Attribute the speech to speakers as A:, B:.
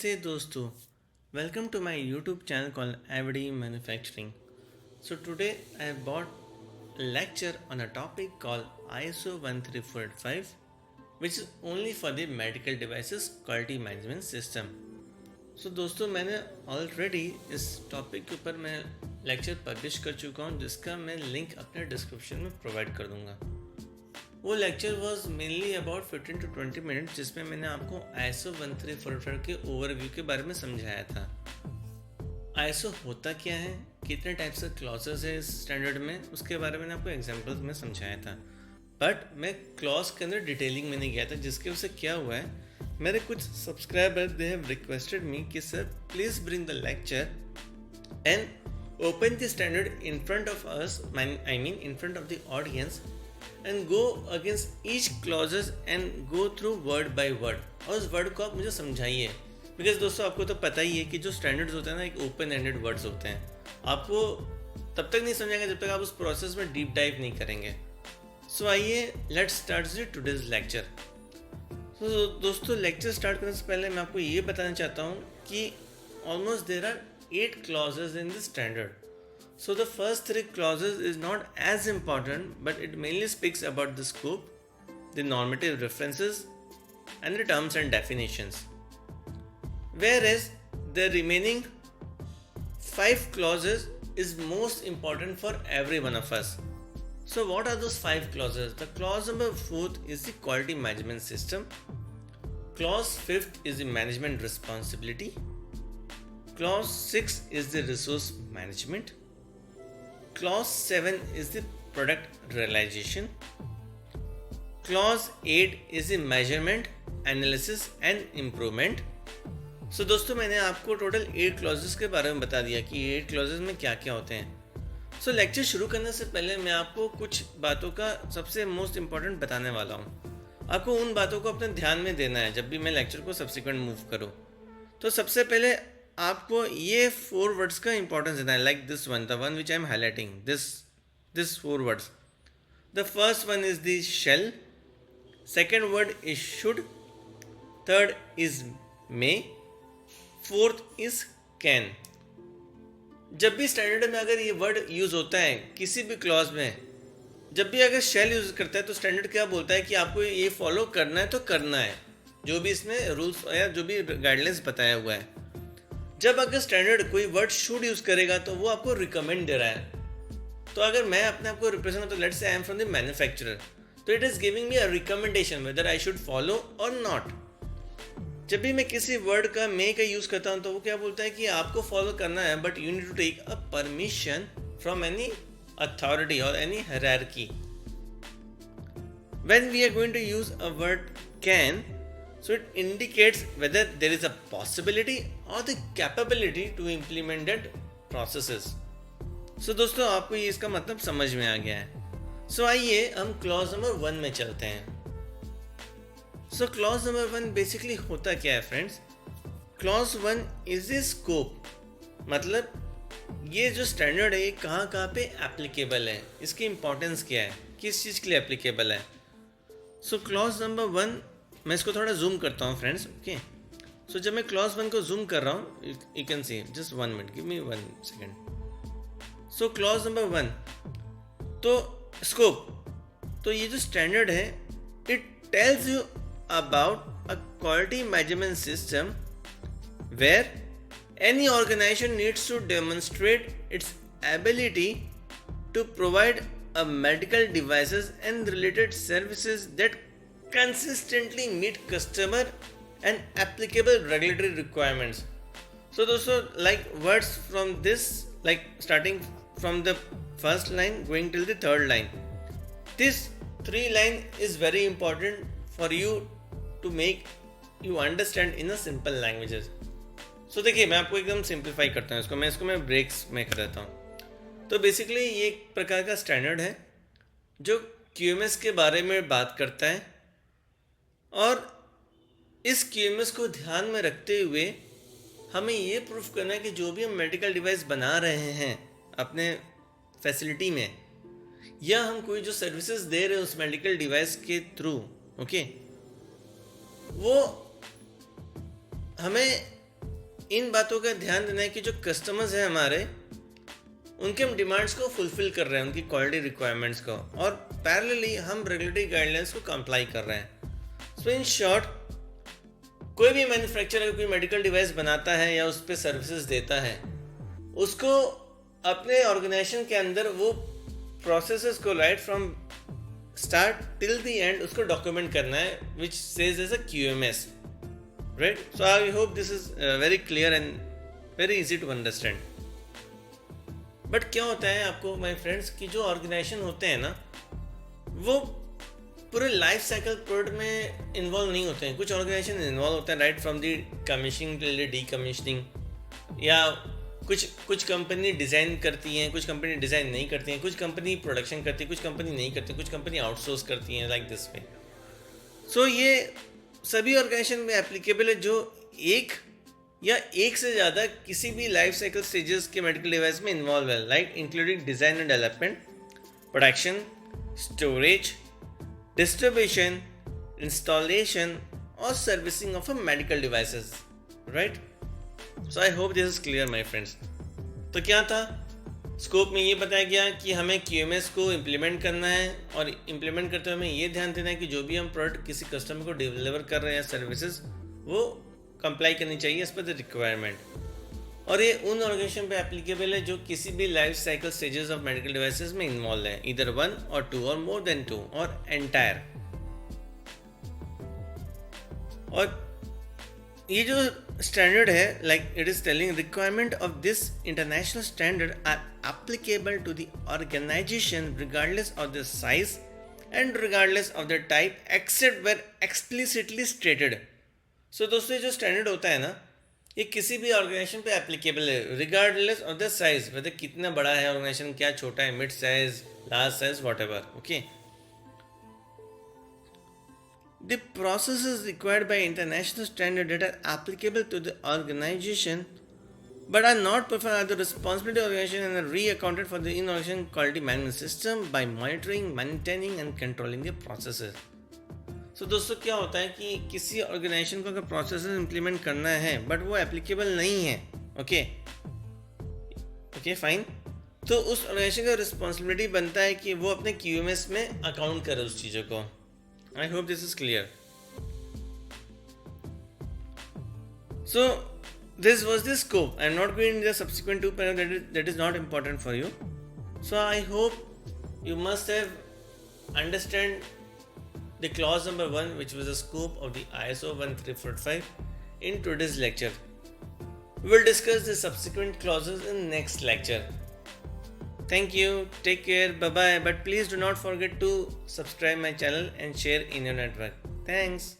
A: Hey dosto, welcome to my YouTube channel called Avdi Manufacturing. So today I have brought a lecture on a topic called ISO 13485, which is only for the medical devices quality management system. So दोस्तों मैंने already इस topic के ऊपर मैं lecture publish कर चुका हूँ, जिसका मैं लिंक अपने डिस्क्रिप्शन में प्रोवाइड कर दूंगा। वो lecture was mainly about 15 to 20 minute, जिसमें मैंने आपको ISO 13485 के ओवरव्यू के बारे में समझाया था। ISO होता क्या है, कितने टाइप्स के क्लॉजेस है इस स्टैंडर्ड में, उसके बारे में आपको एग्जांपल्स में समझाया था। बट मैं क्लॉज के अंदर डिटेलिंग में नहीं गया था, जिसके वजह से क्या हुआ है, मेरे कुछ subscriber they have requested me कि sir please bring the lecture and open the standard in front of us, I mean in front of the audience, and go against each clauses and go through word by word, और उस word को आप मुझे समझाइए। Because दोस्तों आपको तो पता ही है कि जो स्टैंडर्ड्स होते हैं ना, एक ओपन एंडेड वर्ड्स होते हैं, आपको तब तक नहीं समझाएंगे जब तक आप उस प्रोसेस में डीप डाइव नहीं करेंगे। सो आइए लेट्स स्टार्ट टुडेज लेक्चर। तो दोस्तों लेक्चर स्टार्ट करने से पहले मैं आपको ये बताना चाहता हूँ कि almost there are 8 clauses in the standard. So the first 3 clauses is not as important, but it mainly speaks about the scope, the normative references, and the terms and definitions. Whereas the remaining 5 clauses is most important for every one of us. So what are those 5 clauses? The clause number 4th is the quality management system. Clause 5th is the management responsibility. Clause 6 is the resource management. Clause 7 is the product realization. Clause 8 is the measurement, analysis and improvement. So दोस्तों मैंने आपको total 8 clauses के बारे में बता दिया कि 8 clauses में क्या क्या होते हैं। So लेक्चर शुरू करने से पहले मैं आपको कुछ बातों का सबसे मोस्ट इम्पॉर्टेंट बताने वाला हूँ। आपको उन बातों को अपने ध्यान में देना है जब भी मैं लेक्चर को सब्सिक्वेंट मूव करूँ। तो सबसे पहले आपको ये 4 वर्ड्स का इंपॉर्टेंस देना है, like this one, the one which I am highlighting, this 4 words. The first one is the shall, second word is should, third is may, fourth is can. जब भी स्टैंडर्ड में अगर ये वर्ड यूज होता है किसी भी क्लॉज में, जब भी अगर शेल यूज करता है तो स्टैंडर्ड क्या बोलता है कि आपको ये फॉलो करना है तो करना है, जो भी इसमें रूल्स या जो भी गाइडलाइंस बताया हुआ है। जब अगर स्टैंडर्ड कोई वर्ड शुड यूज करेगा तो वो आपको रिकमेंड दे रहा है। तो अगर मैं अपने आप को रिप्रेजेंट करता हूँ, let's say I am from the manufacturer, तो it is giving me a recommendation whether I should follow और नॉट। जब भी मैं किसी वर्ड का मे का यूज करता हूँ तो वो क्या बोलता है कि आपको फॉलो करना है, but you need to take a permission from any authority और any hierarchy. When we are going to use a word can, so it indicates whether there is a possibility or the capability to implement that processes. So दोस्तों आपको ये इसका मतलब समझ में आ गया है। So आइए हम क्लॉज नंबर 1 में चलते हैं। So क्लॉज नंबर 1 बेसिकली होता क्या है friends? Clause 1 is a scope, मतलब ये जो स्टैंडर्ड है ये कहाँ कहाँ पे एप्लीकेबल है, इसकी इंपॉर्टेंस क्या है, किस चीज़ के लिए एप्लीकेबल है। So क्लॉज नंबर 1, मैं इसको थोड़ा जूम करता हूँ फ्रेंड्स, ओके। सो जब मैं क्लॉज 1 को जूम कर रहा हूँ, you can see, just 1 minute, give me 1 second. So clause number 1, तो स्कोप, तो ये जो स्टैंडर्ड है it tells you about a quality measurement system where any organisation needs to demonstrate its ability to provide a medical devices and related services that consistently meet customer and applicable regulatory requirements. So दोस्तों like words from this, like starting from the first line going till the third line, this 3 line is very important for you to make you understand in a simple languages. So देखिए मैं आपको एकदम simplify करता हूँ इसको मैं breaks में कर देता हूँ। तो बेसिकली ये एक प्रकार का स्टैंडर्ड है जो QMS के बारे में बात करता है, और इस QMS को ध्यान में रखते हुए हमें ये प्रूफ करना है कि जो भी हम मेडिकल डिवाइस बना रहे हैं अपने फैसिलिटी में, या हम कोई जो सर्विसेज दे रहे हैं उस मेडिकल डिवाइस के थ्रू, ओके, वो हमें इन बातों का ध्यान देना है कि जो कस्टमर्स हैं हमारे, उनके हम डिमांड्स को फुलफिल कर रहे हैं, उनकी क्वालिटी रिक्वायरमेंट्स को, और पैरेलली हम रेगुलेटरी गाइडलाइंस को कंप्लाई कर रहे हैं। सो इन शॉर्ट, कोई भी मैन्युफैक्चरर अगर कोई मेडिकल डिवाइस बनाता है या उस पर सर्विसेज देता है, उसको अपने ऑर्गेनाइजेशन के अंदर वो प्रोसेसेस को right from start till the end उसको डॉक्यूमेंट करना है, which says as a QMS, right. So I hope this is very clear and very easy to understand. But क्या होता है आपको माय फ्रेंड्स कि जो ऑर्गेनाइजेशन होते हैं ना, वो पूरे लाइफ साइकिल प्रोडक्ट में इन्वॉल्व नहीं होते हैं। कुछ ऑर्गेनाइजेशन इन्वॉल्व होते हैं right from the commissioning till D commissioning, या कुछ कंपनी डिज़ाइन करती हैं, कुछ कंपनी डिज़ाइन नहीं करती हैं, कुछ कंपनी प्रोडक्शन करती है, कुछ कंपनी नहीं करती, कुछ कंपनी आउटसोर्स करती हैं, लाइक दिस वे। सो ये सभी ऑर्गेनाइजेशन में एप्लीकेबल है जो एक या एक से ज़्यादा किसी भी लाइफ साइकिल स्टेजेस के मेडिकल डिवाइस में इन्वॉल्व है, like including design and development, production, storage, distribution, installation और servicing of a medical devices, right. So I hope this is clear my friends. तो क्या था स्कोप में ये बताया गया कि हमें QMS को इम्प्लीमेंट करना है, और इम्प्लीमेंट करते हुए हमें ये ध्यान देना है कि जो भी हम प्रोडक्ट किसी कस्टमर को डिलीवर कर रहे हैं सर्विसेज, वो कंप्लाई करनी चाहिए एज पर द रिक्वायरमेंट। और ये उन ऑर्गेनाइजेशन पे एप्लीकेबल है जो किसी भी life cycle stages of medical devices में इन्वॉल्व है, इधर 1 और 2 और मोर देन 2 और एंटायर। और ये जो स्टैंडर्ड है, like it is telling requirement of this international standard are applicable to the organization regardless of the size and regardless of the type except where explicitly stated. So दोस्तों, जो standard होता है ना, ये किसी भी ऑर्गेनाइजेशन पे एप्लीकेबल है रिगार्डलेस ऑफ द साइज, मतलब कितना बड़ा है ऑर्गेनाइजेशन, क्या छोटा है, mid size, large size, what ever, okay. The processes required by international standard that are applicable to the organization but are not performed are the responsibility of the organization and are re-accounted for the in-organization quality management system by monitoring, maintaining and controlling the processes. So दोस्तों, क्या होता है कि किसी organisation को अगर processes implement करना है बट वो एप्लीकेबल नहीं है, ओके फाइन, तो उस ऑर्गेनाइजेशन का रिस्पॉन्सिबिलिटी बनता है कि वो अपने QMS में अकाउंट करे उस चीज़ों को। I hope this is clear. So this was the scope. I am not going in the subsequent 2 panels, that is not important for you. So I hope you must have understand the clause number 1, which was the scope of the ISO 13485 in today's lecture. We will discuss the subsequent clauses in next lecture. Thank you, take care, bye bye, but please do not forget to subscribe my channel and share in your network. Thanks.